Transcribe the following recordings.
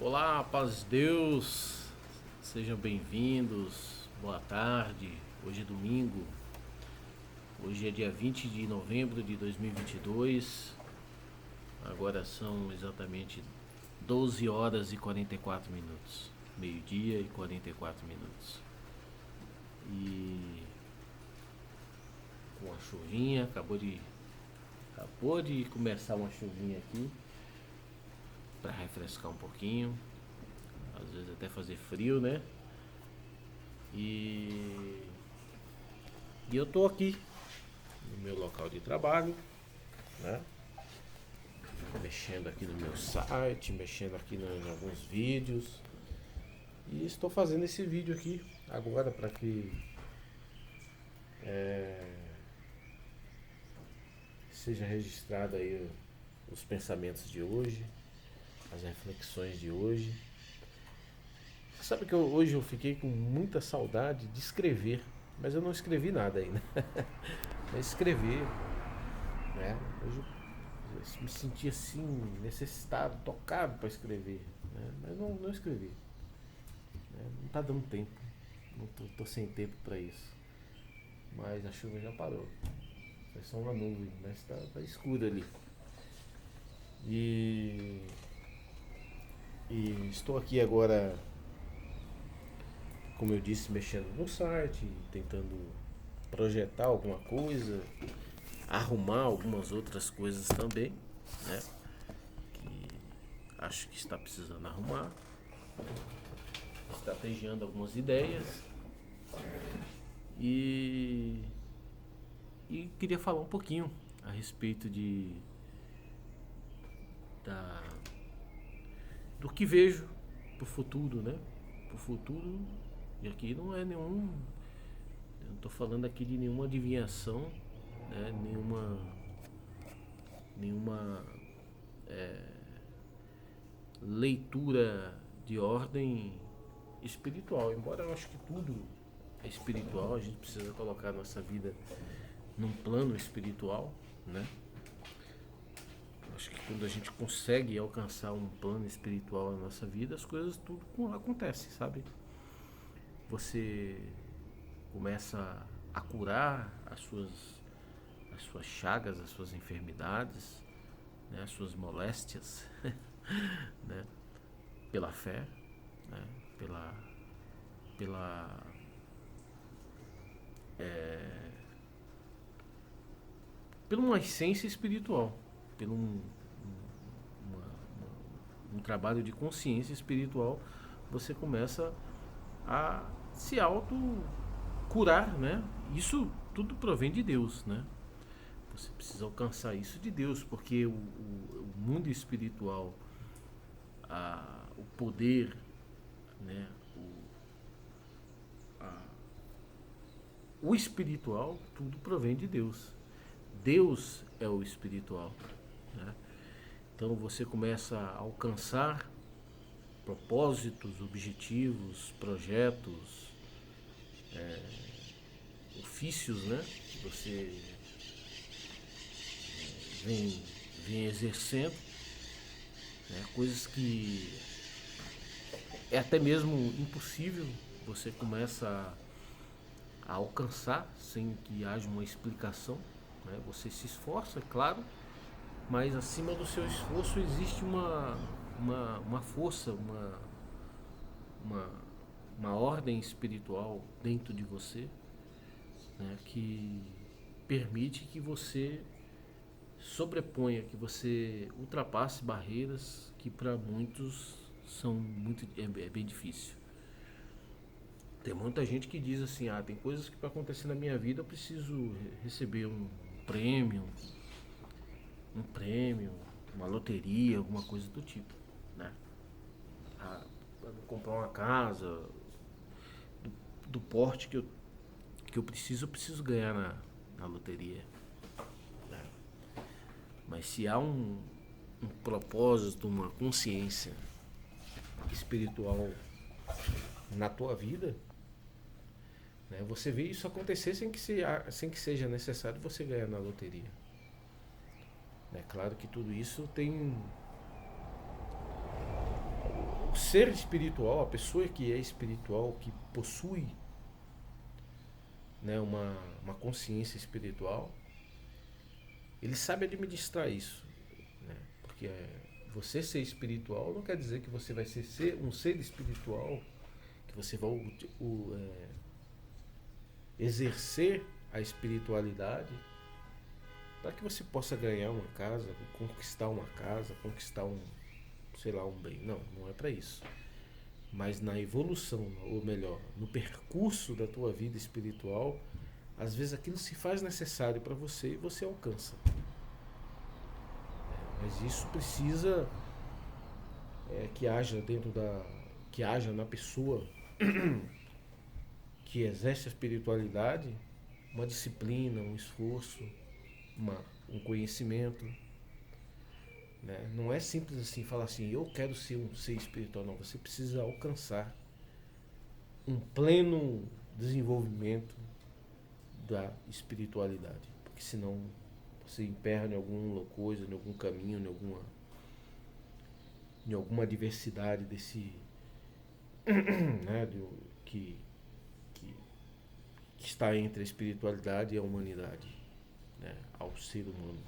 Olá, paz de Deus, sejam bem-vindos, boa tarde. Hoje é domingo, hoje é dia 20 de novembro de 2022. Agora são exatamente 12 horas e 44 minutos, meio-dia e 44 minutos. E com a chuvinha, acabou de começar uma chuvinha aqui para refrescar um pouquinho, às vezes até fazer frio, né? E, e eu tô aqui no meu local de trabalho, né? Mexendo aqui no meu site, mexendo aqui em alguns vídeos. E estou fazendo esse vídeo aqui agora para que seja registrado aí os pensamentos de hoje, as reflexões de hoje. Sabe que hoje eu fiquei com muita saudade de escrever, mas eu não escrevi nada ainda. Mas escrever, né? Hoje eu me senti assim, necessitado, tocado para escrever, né? Mas não escrevi, né? Não tá dando tempo, não tô sem tempo para isso. Mas a chuva já parou, foi só uma nuvem, mas tá escuro ali. E, e estou aqui agora, como eu disse, mexendo no site, tentando projetar alguma coisa, arrumar algumas outras coisas também, né? Que acho que está precisando arrumar, estrategiando algumas ideias e, e queria falar um pouquinho a respeito da, do que vejo pro futuro, né? Pro futuro, e aqui não é nenhum, eu não estou falando aqui de nenhuma adivinhação, né? Nenhuma leitura de ordem espiritual. Embora eu acho que tudo é espiritual, a gente precisa colocar a nossa vida num plano espiritual, né? Acho que quando a gente consegue alcançar um plano espiritual na nossa vida, as coisas tudo acontecem, sabe? Você começa a curar as suas chagas, as suas enfermidades, né? As suas moléstias, né? Pela fé, né? Pela pela uma essência espiritual, pelo um trabalho de consciência espiritual, você começa a se auto curar, né? Isso tudo provém de Deus, né? Você precisa alcançar isso de Deus, porque o mundo espiritual, o poder, né? O espiritual, tudo provém de Deus. Deus é o espiritual, né? Então você começa a alcançar propósitos, objetivos, projetos, ofícios, né? Que você vem, vem exercendo, né? Coisas que é até mesmo impossível, você começa a alcançar sem que haja uma explicação, né? Você se esforça, é claro, mas acima do seu esforço existe uma força, uma, uma ordem espiritual dentro de você, né? Que permite que você sobreponha, que você ultrapasse barreiras que para muitos são é bem difícil. Tem muita gente que diz assim, tem coisas que para acontecer na minha vida eu preciso receber prêmio, um prêmio, uma loteria, alguma coisa do tipo, né? Para comprar uma casa do, do porte que eu preciso ganhar na loteria, né? Mas se há um propósito, uma consciência espiritual na tua vida, né, você vê isso acontecer sem que seja necessário você ganhar na loteria. É claro que tudo isso tem ser espiritual, a pessoa que é espiritual, que possui, né, uma consciência espiritual, ele sabe administrar isso, né? Porque você ser espiritual não quer dizer que você vai ser um ser espiritual, que você vai exercer a espiritualidade para que você possa ganhar uma casa, conquistar um, sei lá, um bem. Não, não é para isso. Mas na evolução, ou melhor, no percurso da tua vida espiritual, às vezes aquilo se faz necessário para você e você alcança. Mas isso precisa que haja na pessoa que exerce a espiritualidade uma disciplina, um esforço, um conhecimento, né? Não é simples assim falar assim, eu quero ser um ser espiritual, não. Você precisa alcançar um pleno desenvolvimento da espiritualidade, porque senão você emperra em alguma coisa, em algum caminho, em alguma diversidade desse, né, que, que, que está entre a espiritualidade e a humanidade, né, ao ser humano.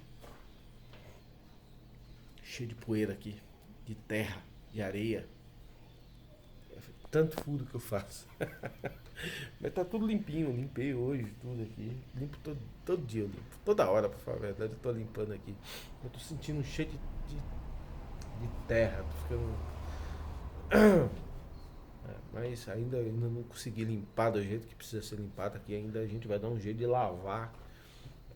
Cheio de poeira aqui, de terra, de areia. Tanto furo que eu faço. Mas tá tudo limpinho, limpei hoje tudo aqui. Limpo todo dia, eu limpo. Toda hora, pra falar a verdade, eu tô limpando aqui. Eu tô sentindo um cheiro de terra, tô ficando. Mas ainda não consegui limpar do jeito que precisa ser limpado aqui. Ainda a gente vai dar um jeito de lavar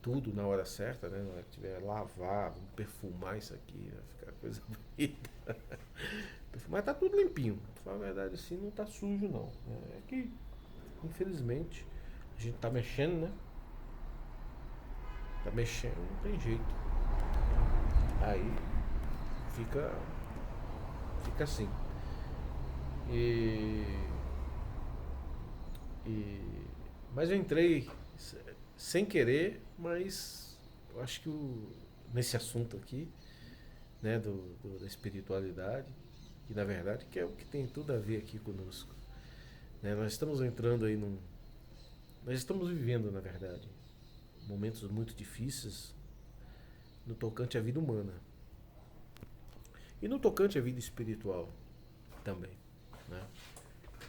tudo na hora certa, né? Na hora que tiver lavar, vamos perfumar isso aqui, vai ficar coisa bonita. Mas tá tudo limpinho. Pra falar a verdade, assim, não tá sujo não. É que, infelizmente, a gente tá mexendo, né? Tá mexendo, não tem jeito. Aí fica assim. E, mas eu entrei sem querer, mas eu acho que nesse assunto aqui, né, da espiritualidade, que na verdade que é o que tem tudo a ver aqui conosco. Né? Nós estamos entrando aí nós estamos vivendo, na verdade, momentos muito difíceis no tocante à vida humana e no tocante à vida espiritual também, né?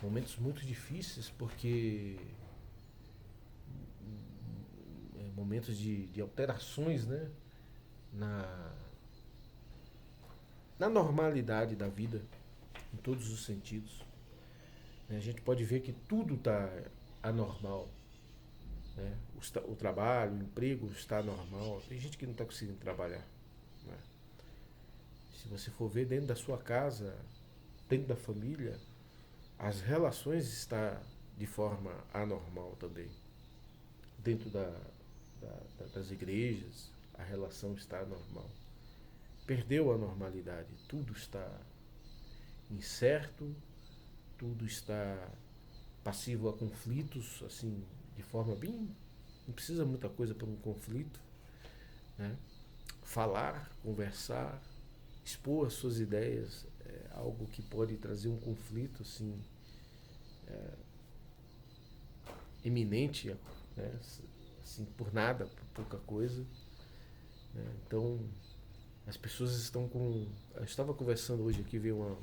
Momentos muito difíceis porque momentos de alterações, né, na, na normalidade da vida, em todos os sentidos. A gente pode ver que tudo está anormal. Né? O trabalho, o emprego está anormal. Tem gente que não está conseguindo trabalhar. Né? Se você for ver dentro da sua casa, dentro da família, as relações estão de forma anormal também. Dentro das igrejas, a relação está anormal. Perdeu a normalidade. Tudo está incerto, tudo está passivo a conflitos, assim, de forma bem. Não precisa muita coisa para um conflito. Né? Falar, conversar, expor as suas ideias é algo que pode trazer um conflito assim, iminente, né? Assim, por nada, por pouca coisa. Né? Então, as pessoas estão com. Eu estava conversando hoje aqui, veio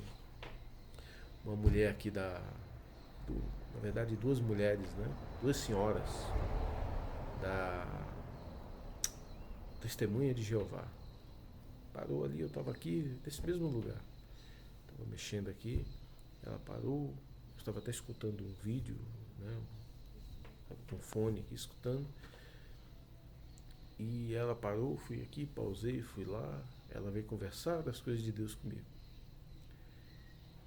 uma mulher aqui na verdade, duas mulheres, né? Duas senhoras da Testemunha de Jeová. Parou ali, eu estava aqui, nesse mesmo lugar. Estava mexendo aqui, ela parou, eu estava até escutando um vídeo, né? Estava com fone aqui escutando. E ela parou, fui aqui, pausei, fui lá. Ela veio conversar das coisas de Deus comigo.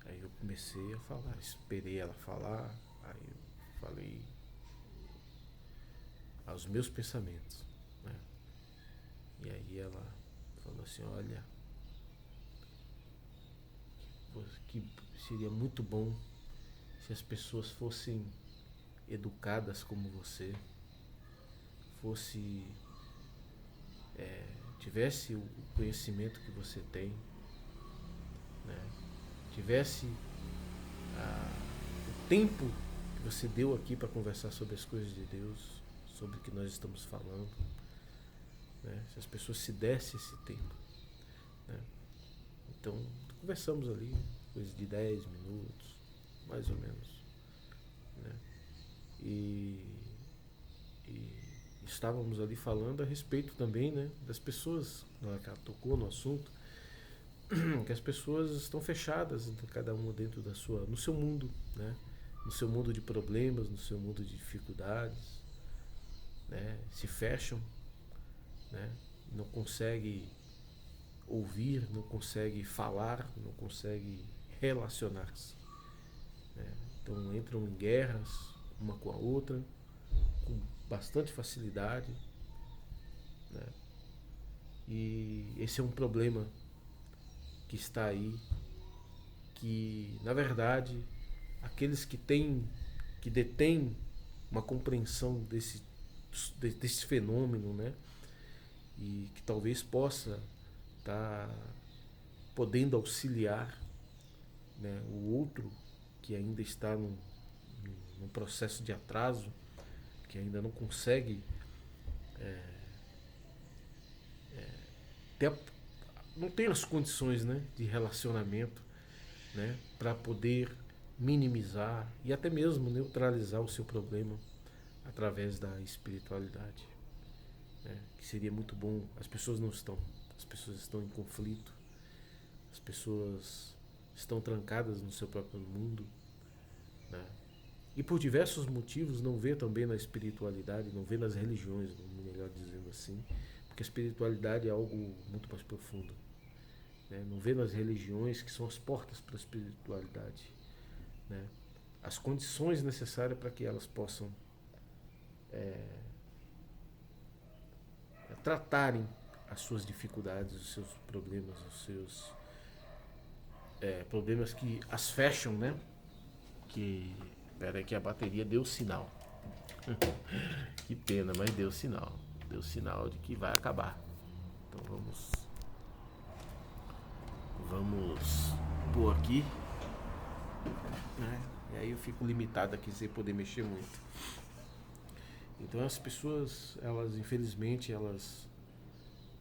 Aí eu comecei a falar, esperei ela falar, aí eu falei aos meus pensamentos. Né? E aí ela falou assim, olha, que seria muito bom se as pessoas fossem educadas como você, fosse tivesse o conhecimento que você tem, né? Tivesse tempo que você deu aqui para conversar sobre as coisas de Deus, sobre o que nós estamos falando, né? Se as pessoas se dessem esse tempo, né? Então, conversamos ali, coisa de 10 minutos, mais ou menos, né? E estávamos ali falando a respeito também, né, das pessoas, que ela tocou no assunto, que as pessoas estão fechadas, cada uma dentro no seu mundo, né, no seu mundo de problemas, no seu mundo de dificuldades, né, se fecham, né, não consegue ouvir, não consegue falar, não consegue relacionar-se, né? Então entram em guerras uma com a outra, com bastante facilidade, né? E esse é um problema que está aí, que na verdade aqueles que detêm uma compreensão desse fenômeno, né? E que talvez possa estar podendo auxiliar, né, o outro que ainda está num processo de atraso, que ainda não consegue ter, não tem as condições, né, de relacionamento, né, para poder minimizar e até mesmo neutralizar o seu problema através da espiritualidade, né, que seria muito bom. As pessoas não estão, as pessoas estão em conflito, as pessoas estão trancadas no seu próprio mundo, né, e por diversos motivos não vê também na espiritualidade, não vê nas religiões, melhor dizendo assim, porque a espiritualidade é algo muito mais profundo, né? Não vê nas religiões, que são as portas para a espiritualidade, né, as condições necessárias para que elas possam tratarem as suas dificuldades, os seus problemas, os seus problemas que as fecham, né? Que, espera aí que a bateria deu sinal. Que pena, mas deu sinal. Deu sinal de que vai acabar. Então vamos pôr aqui, né? E aí eu fico limitado aqui sem poder mexer muito. Então as pessoas, elas infelizmente, elas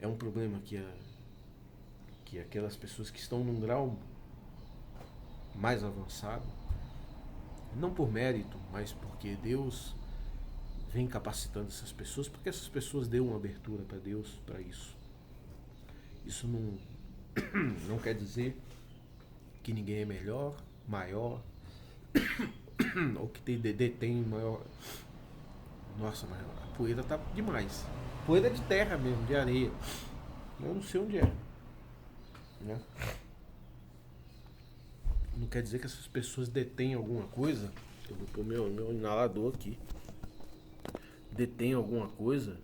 é um problema que aquelas pessoas que estão num grau mais avançado, não por mérito, mas porque Deus vem capacitando essas pessoas, porque essas pessoas deu uma abertura para Deus para isso. Isso não quer dizer que ninguém é melhor, maior, ou que detém maior. Nossa, mas a poeira tá demais. Poeira de terra mesmo, de areia. Eu não sei onde é, né? Não quer dizer que essas pessoas detêm alguma coisa. Eu vou pôr meu inalador aqui. Detém alguma coisa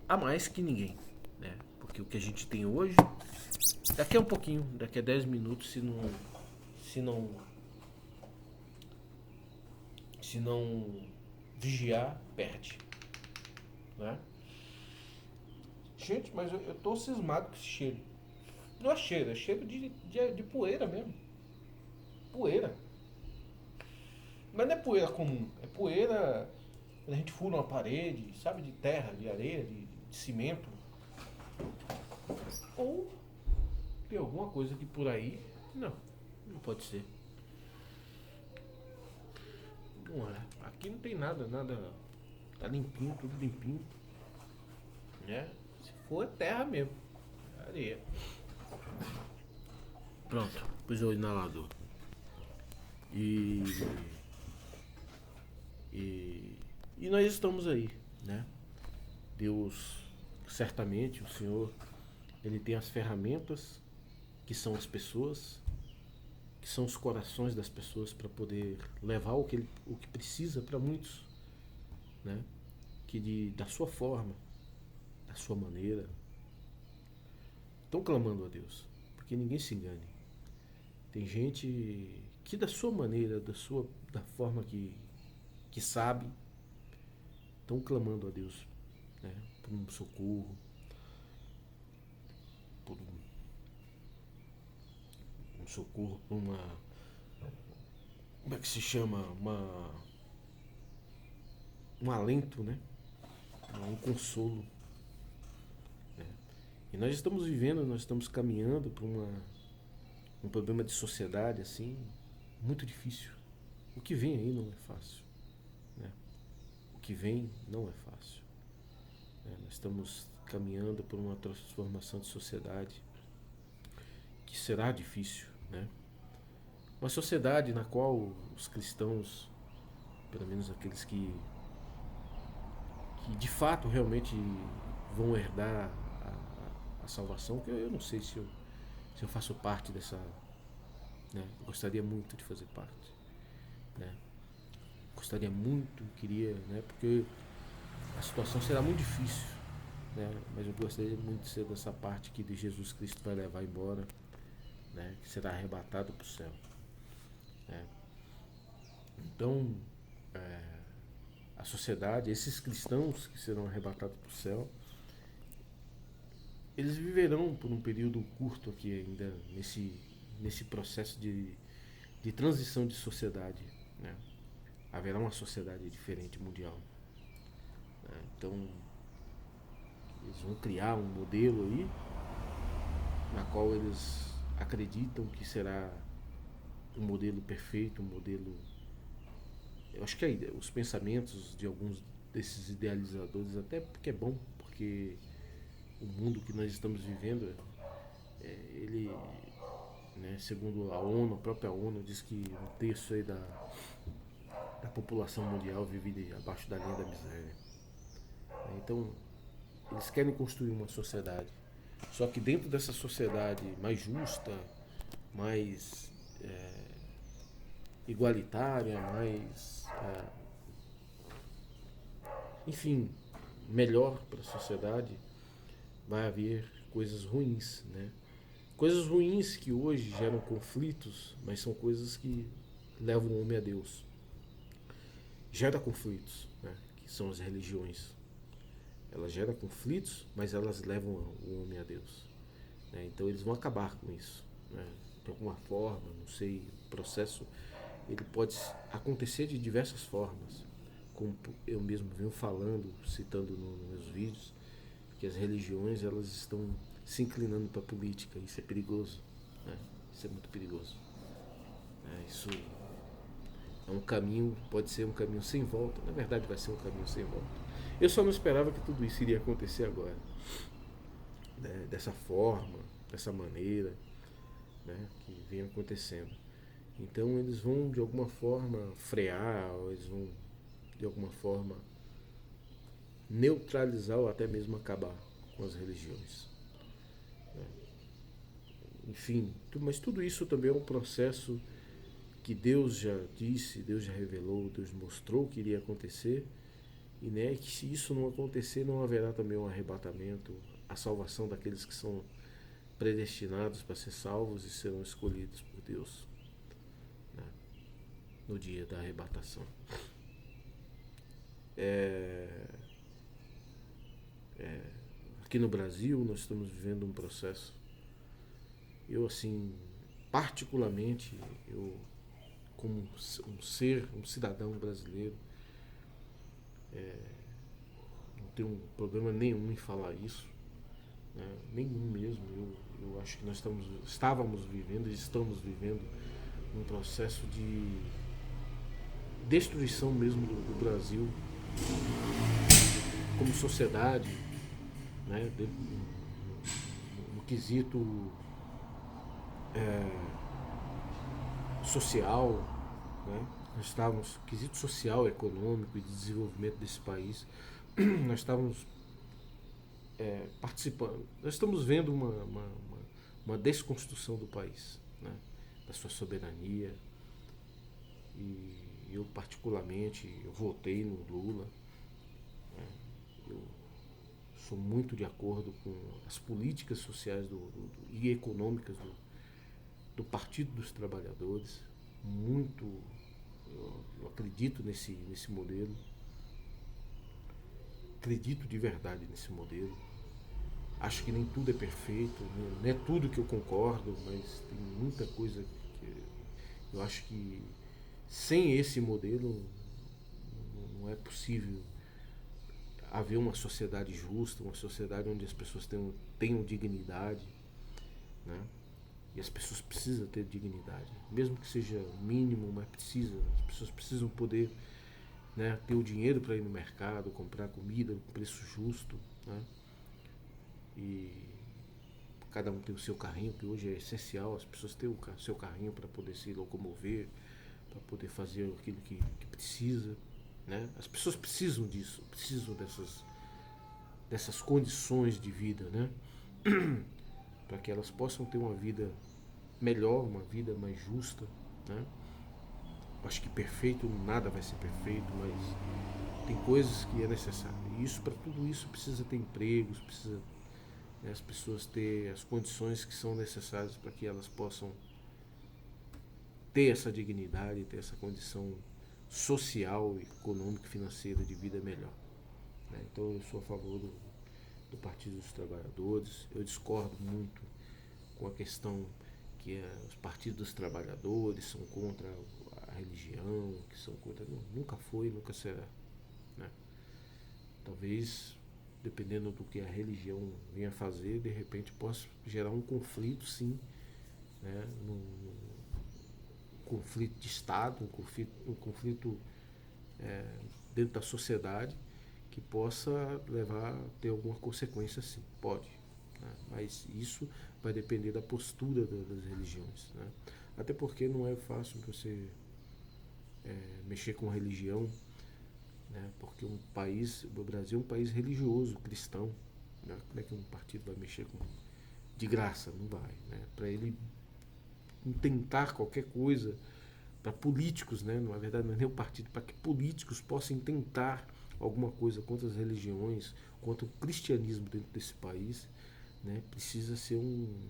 a mais que ninguém, né? Porque o que a gente tem hoje, daqui a um pouquinho, daqui a 10 minutos, se não se não vigiar, perde, né? Gente, mas eu tô cismado com esse cheiro. Não é cheiro, é cheiro de poeira mesmo. Poeira. Mas não é poeira comum, é poeira quando a gente fura uma parede, sabe, de terra, de areia, de cimento. Ou tem alguma coisa que por aí. Não, não pode ser. Não é. Aqui não tem nada, nada. Tá limpinho, tudo limpinho. Né? Se for é terra mesmo. É areia. Pronto, pus o inalador. E, e nós estamos aí, né? Deus, certamente, o Senhor, Ele tem as ferramentas, que são as pessoas, que são os corações das pessoas, para poder levar o que precisa para muitos, né? Que da sua forma, da sua maneira, estão clamando a Deus, porque ninguém se engane. Tem gente que da sua maneira, da forma que sabe, estão clamando a Deus, né? Por um socorro, por um socorro, para uma, como é que se chama? Um alento, né? Um consolo. Né? E nós estamos caminhando para um problema de sociedade assim, muito difícil. O que vem aí não é fácil. Né? O que vem não é fácil. Né? Nós estamos caminhando por uma transformação de sociedade que será difícil. Né? Uma sociedade na qual os cristãos, pelo menos aqueles que de fato realmente vão herdar a salvação, que eu não sei se eu faço parte dessa. Né? Eu gostaria muito de fazer parte. Né? Gostaria muito, queria, né? Porque a situação será muito difícil. Né? Mas eu gostaria muito de ser dessa parte que de Jesus Cristo vai levar embora, né? Que será arrebatado para o céu. Né? Então, a sociedade, esses cristãos que serão arrebatados para o céu, eles viverão por um período curto aqui ainda nesse processo de transição de sociedade. Né? Haverá uma sociedade diferente mundial. Né? Então, eles vão criar um modelo aí, na qual eles acreditam que será um modelo perfeito, um modelo. Eu acho que os pensamentos de alguns desses idealizadores, até porque é bom, porque o mundo que nós estamos vivendo, ele, né, segundo a ONU, a própria ONU, diz que um terço aí da população mundial vive abaixo da linha da miséria. Então, eles querem construir uma sociedade. Só que dentro dessa sociedade mais justa, mais igualitária, mais. Enfim, melhor para a sociedade, vai haver coisas ruins. Né? Coisas ruins que hoje geram conflitos, mas são coisas que levam o homem a Deus. Gera conflitos, né? Que são as religiões. Elas geram conflitos, mas elas levam o homem a Deus. Né? Então eles vão acabar com isso. Né? De alguma forma, não sei, o processo ele pode acontecer de diversas formas. Como eu mesmo venho falando, citando nos meus vídeos, que as religiões elas estão se inclinando para a política. Isso é perigoso. Né? Isso é muito perigoso. Isso é um caminho, pode ser um caminho sem volta. Na verdade vai ser um caminho sem volta. Eu só não esperava que tudo isso iria acontecer agora. Né? Dessa forma, dessa maneira, né? Que vem acontecendo. Então eles vão de alguma forma frear, ou eles vão de alguma forma neutralizar ou até mesmo acabar com as religiões. Né? Enfim, mas tudo isso também é um processo que Deus já disse, Deus já revelou, Deus mostrou que iria acontecer, e né, que se isso não acontecer, não haverá também um arrebatamento, a salvação daqueles que são predestinados para ser salvos e serão escolhidos por Deus, né, no dia da arrebatação. Aqui no Brasil nós estamos vivendo um processo. Eu assim, particularmente, eu como um cidadão brasileiro, não tenho problema nenhum em falar isso, né? Nenhum mesmo. Eu acho que nós estávamos vivendo e estamos vivendo um processo de destruição mesmo do Brasil como sociedade, né? No quesito social, né? Nós estávamos, quesito social, econômico e de desenvolvimento desse país, nós estávamos participando, nós estamos vendo uma desconstrução do país, né? Da sua soberania. E eu particularmente, eu votei no Lula, né? Eu sou muito de acordo com as políticas sociais e econômicas do Partido dos Trabalhadores, muito. Eu acredito nesse modelo, acredito de verdade nesse modelo. Acho que nem tudo é perfeito, não é tudo que eu concordo, mas tem muita coisa que eu acho que sem esse modelo não é possível haver uma sociedade justa, uma sociedade onde as pessoas tenham dignidade, né? E as pessoas precisam ter dignidade, mesmo que seja mínimo, mas precisa. As pessoas precisam poder, né, ter o dinheiro para ir no mercado, comprar comida com preço justo, né? E cada um tem o seu carrinho, que hoje é essencial, as pessoas terem o seu carrinho para poder se locomover, para poder fazer aquilo que precisa, né? As pessoas precisam disso, precisam dessas condições de vida, né? Para que elas possam ter uma vida melhor, uma vida mais justa, né? Acho que perfeito, nada vai ser perfeito, mas tem coisas que é necessário. E isso, para tudo isso, precisa ter empregos, precisa, né, as pessoas ter as condições que são necessárias para que elas possam ter essa dignidade, ter essa condição social, econômica e financeira de vida melhor, né? Então eu sou a favor do Partido dos Trabalhadores. Eu discordo muito com a questão que os partidos dos trabalhadores são contra a religião, que são contra. Não, nunca foi, nunca será, né? Talvez, dependendo do que a religião venha fazer, de repente possa gerar um conflito, sim, né? Conflito de Estado, um conflito dentro da sociedade que possa levar a ter alguma consequência, sim, pode, né? Mas isso vai depender da postura das religiões, né? Até porque não é fácil você mexer com religião, né? Porque o Brasil é um país religioso, cristão, né? Como é que um partido vai mexer com de graça? Não vai, né? Para ele intentar qualquer coisa, para políticos, né? Na verdade não é nem o partido, para que políticos possam tentar alguma coisa contra as religiões, contra o cristianismo dentro desse país, né? Precisa ser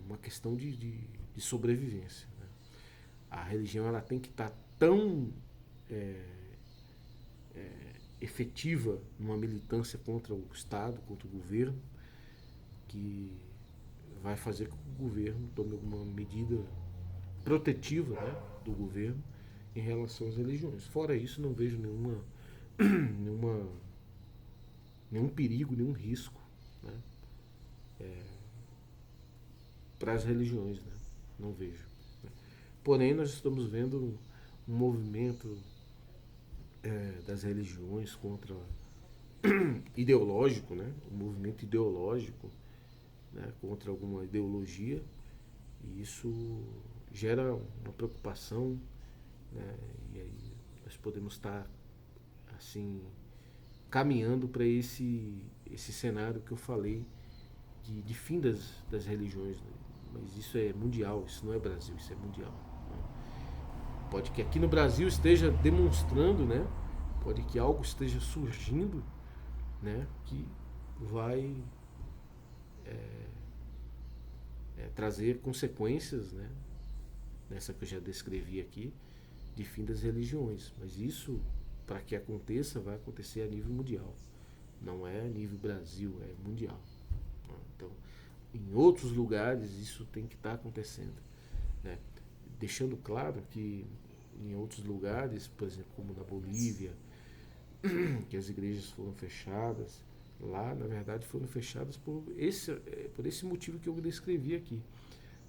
uma questão de sobrevivência, né? A religião ela tem que estar tão efetiva numa militância contra o Estado, contra o governo, que vai fazer com que o governo tome alguma medida protetiva, né, do governo em relação às religiões. Fora isso, não vejo nenhuma, nenhum perigo, nenhum risco, né, para as religiões, né? Não vejo, né? Porém, nós estamos vendo um movimento das religiões contra ideológico, né? Um movimento ideológico, né, contra alguma ideologia, e isso gera uma preocupação, né? E aí nós podemos estar assim caminhando para esse cenário que eu falei de fim das religiões, né? Mas isso é mundial, isso não é Brasil, isso é mundial, né? Pode que aqui no Brasil esteja demonstrando, né? Pode que algo esteja surgindo, né? Que vai trazer consequências, né? Nessa que eu já descrevi aqui, de fim das religiões. Mas isso, para que aconteça, vai acontecer a nível mundial. Não é a nível Brasil, é mundial. Então, em outros lugares isso tem que estar acontecendo, né? Deixando claro que em outros lugares, por exemplo, como na Bolívia, que as igrejas foram fechadas, lá na verdade foram fechadas por esse motivo que eu descrevi aqui,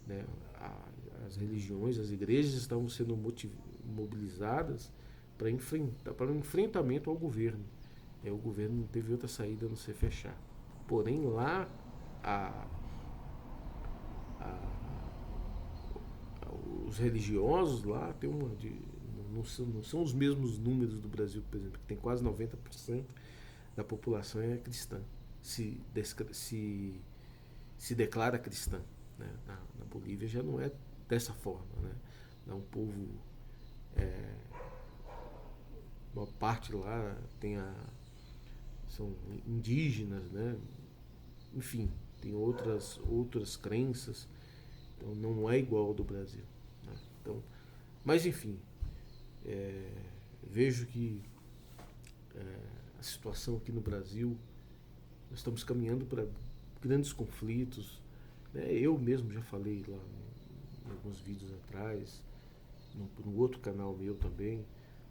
né? As religiões, as igrejas estavam sendo mobilizadas para um enfrentamento ao governo. O governo não teve outra saída a não ser fechar. Porém, lá a, os religiosos lá tem não são os mesmos números do Brasil, por exemplo, que tem quase 90% da população é cristã, se declara cristã, né? Na Bolívia já não é dessa forma, né? É um povo, uma parte lá são indígenas, né? Enfim, tem outras crenças, então não é igual ao do Brasil, né? Então, mas enfim, vejo que a situação aqui no Brasil, nós estamos caminhando para grandes conflitos, né? Eu mesmo já falei lá em alguns vídeos atrás, no outro canal meu também,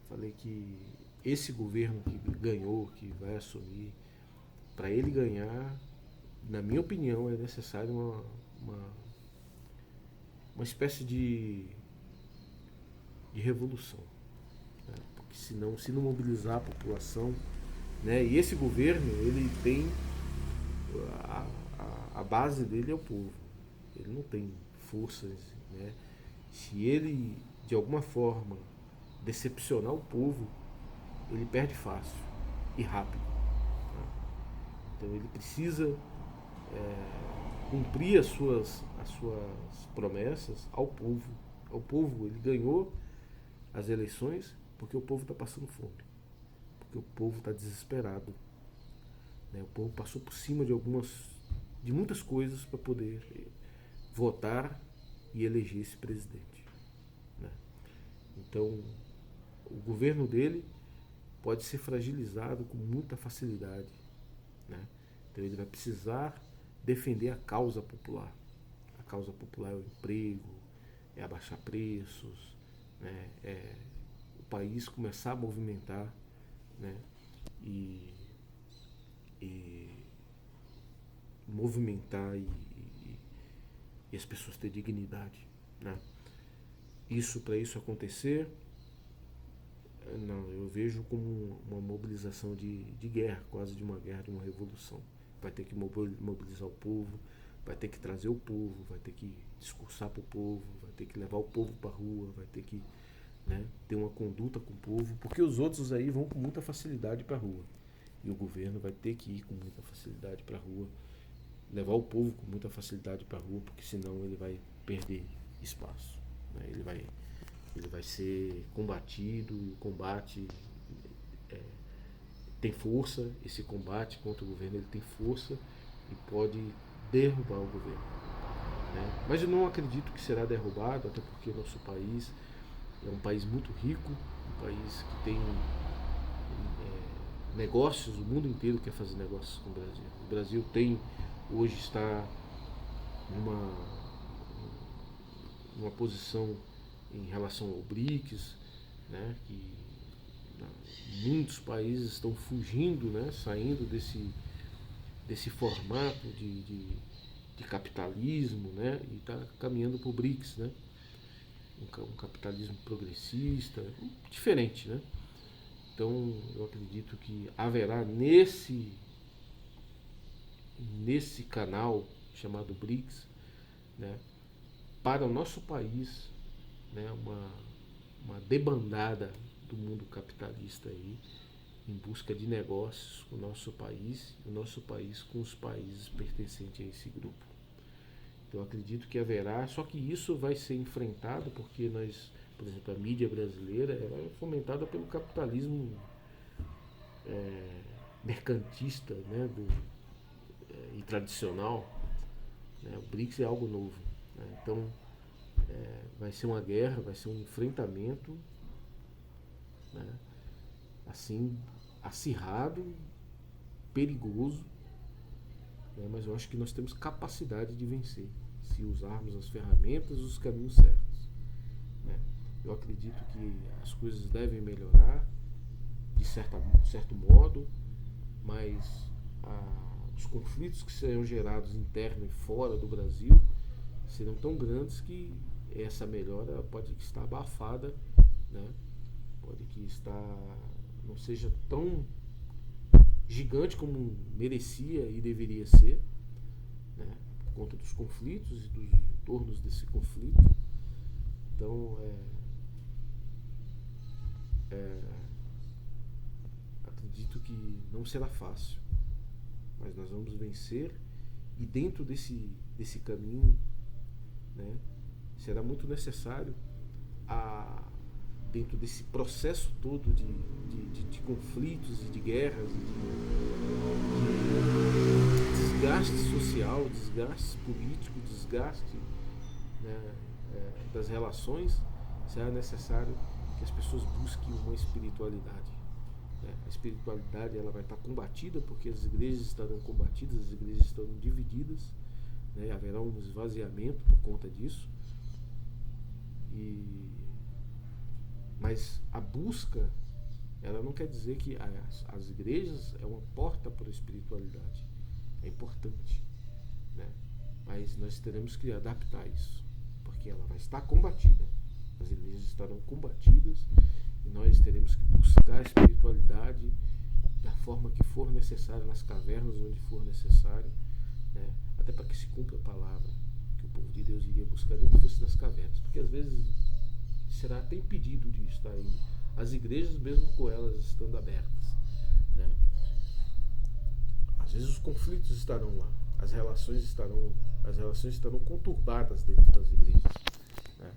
falei que esse governo que ganhou, que vai assumir, para ele ganhar, na minha opinião, é necessário uma espécie de revolução, né? Porque senão, se não mobilizar a população, né? E esse governo, ele tem a base dele é o povo. Ele não tem forças, né? Se ele de alguma forma decepcionar o povo, ele perde fácil e rápido, né? Então ele precisa cumprir as suas promessas ao povo. Ao povo, ele ganhou as eleições porque o povo está passando fome, porque o povo está desesperado, né? O povo passou por cima de muitas coisas para poder votar e eleger esse presidente, né? Então, o governo dele pode ser fragilizado com muita facilidade, né? Então, ele vai precisar defender a causa popular. A causa popular é o emprego, é abaixar preços, né? É o país começar a movimentar, né? E movimentar e as pessoas terem dignidade, né? Para isso acontecer, não, eu vejo como uma mobilização de guerra, quase de uma guerra, de uma revolução. Vai ter que mobilizar o povo, vai ter que trazer o povo, vai ter que discursar para o povo, vai ter que levar o povo para a rua, vai ter que, né, ter uma conduta com o povo, porque os outros aí vão com muita facilidade para a rua. E o governo vai ter que ir com muita facilidade para a rua, levar o povo com muita facilidade para a rua, porque senão ele vai perder espaço, né? Ele vai ser combatido, e o combate tem força, esse combate contra o governo ele tem força e pode derrubar o governo, né? Mas eu não acredito que será derrubado, até porque nosso país é um país muito rico, um país que tem negócios, o mundo inteiro quer fazer negócios com o Brasil. O Brasil hoje está numa posição em relação ao BRICS, né, que muitos países estão fugindo, né, saindo desse formato de capitalismo, né, e está caminhando para o BRICS, né, um capitalismo progressista, diferente, né? Então eu acredito que haverá nesse canal chamado BRICS, né, para o nosso país, né, uma debandada do mundo capitalista aí, em busca de negócios com o nosso país e o nosso país com os países pertencentes a esse grupo. Então eu acredito que haverá, só que isso vai ser enfrentado porque por exemplo, a mídia brasileira é fomentada pelo capitalismo mercantista, né, e tradicional, né? O BRICS é algo novo, né? Então vai ser uma guerra, vai ser um enfrentamento, né, assim, acirrado, perigoso, né? Mas eu acho que nós temos capacidade de vencer se usarmos as ferramentas e os caminhos certos, né? Eu acredito que as coisas devem melhorar de certo modo, mas os conflitos que serão gerados interno e fora do Brasil serão tão grandes que essa melhora pode estar abafada, né? Pode que não seja tão gigante como merecia e deveria ser, né? Por conta dos conflitos e dos entornos desse conflito. Então acredito que não será fácil, mas nós vamos vencer, e dentro desse caminho, né, será muito necessário, dentro desse processo todo de conflitos e de guerras, de desgaste social, desgaste político, desgaste, né, das relações, será necessário que as pessoas busquem uma espiritualidade, né? A espiritualidade ela vai estar combatida, porque as igrejas estarão combatidas, as igrejas estarão divididas, né? Haverá um esvaziamento por conta disso. Mas a busca, ela não quer dizer que as igrejas é uma porta para a espiritualidade. É importante, né? Mas nós teremos que adaptar isso, porque ela vai estar combatida. As igrejas estarão combatidas e nós teremos que buscar a espiritualidade da forma que for necessária, nas cavernas onde for necessário, né? Até para que se cumpra a palavra que o povo de Deus iria buscar, nem que fosse nas cavernas, porque às vezes será até impedido de estar indo as igrejas, mesmo com elas estando abertas, né? Às vezes os conflitos estarão lá, as relações estarão conturbadas dentro das igrejas, né?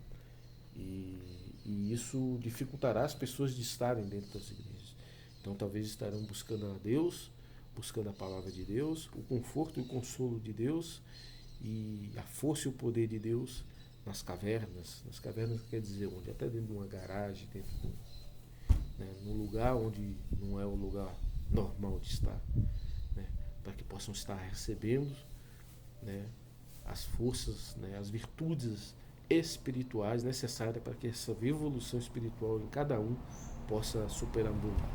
E isso dificultará as pessoas de estarem dentro das igrejas. Então talvez estarão buscando a Deus, buscando a palavra de Deus, o conforto e o consolo de Deus e a força e o poder de Deus nas cavernas. Nas cavernas quer dizer onde? Até dentro de uma garagem, dentro de num lugar onde não é o lugar normal de estar, né? Para que possam estar recebendo, né, as forças, né, as virtudes espirituais necessárias para que essa evolução espiritual em cada um possa superabonar,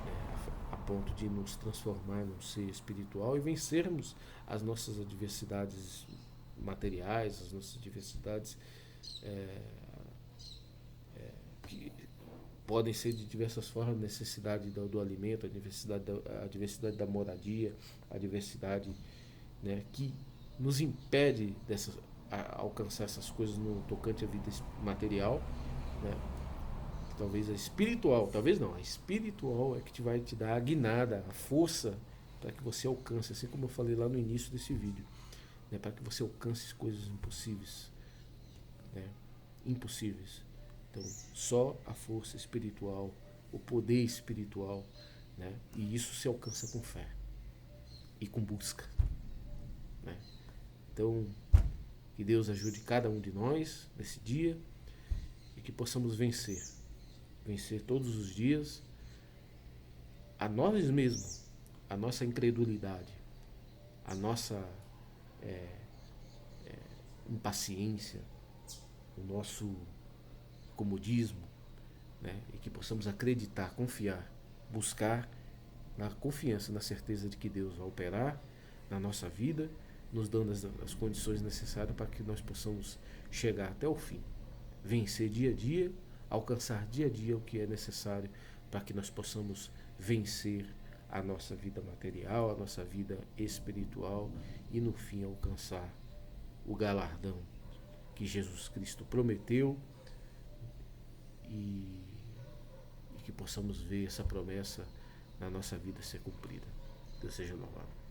né, a ponto de nos transformar num ser espiritual e vencermos as nossas adversidades materiais, as nossas adversidades que podem ser de diversas formas, a necessidade do alimento, a diversidade da moradia, a diversidade, né, que nos impede alcançar essas coisas no tocante à vida material, né? Talvez a espiritual, talvez não, a espiritual é que vai te dar a guinada, a força para que você alcance, assim como eu falei lá no início desse vídeo, né, para que você alcance coisas impossíveis, né, impossíveis. Então, só a força espiritual, o poder espiritual, né, e isso se alcança com fé e com busca, né? Então, que Deus ajude cada um de nós nesse dia e que possamos vencer todos os dias a nós mesmos, a nossa incredulidade, a nossa impaciência, o nosso comodismo, né? E que possamos acreditar, confiar, buscar na confiança, na certeza de que Deus vai operar na nossa vida, nos dando as condições necessárias para que nós possamos chegar até o fim, vencer dia a dia, alcançar dia a dia o que é necessário para que nós possamos vencer a nossa vida material, a nossa vida espiritual e no fim alcançar o galardão que Jesus Cristo prometeu e que possamos ver essa promessa na nossa vida ser cumprida. Deus seja louvado.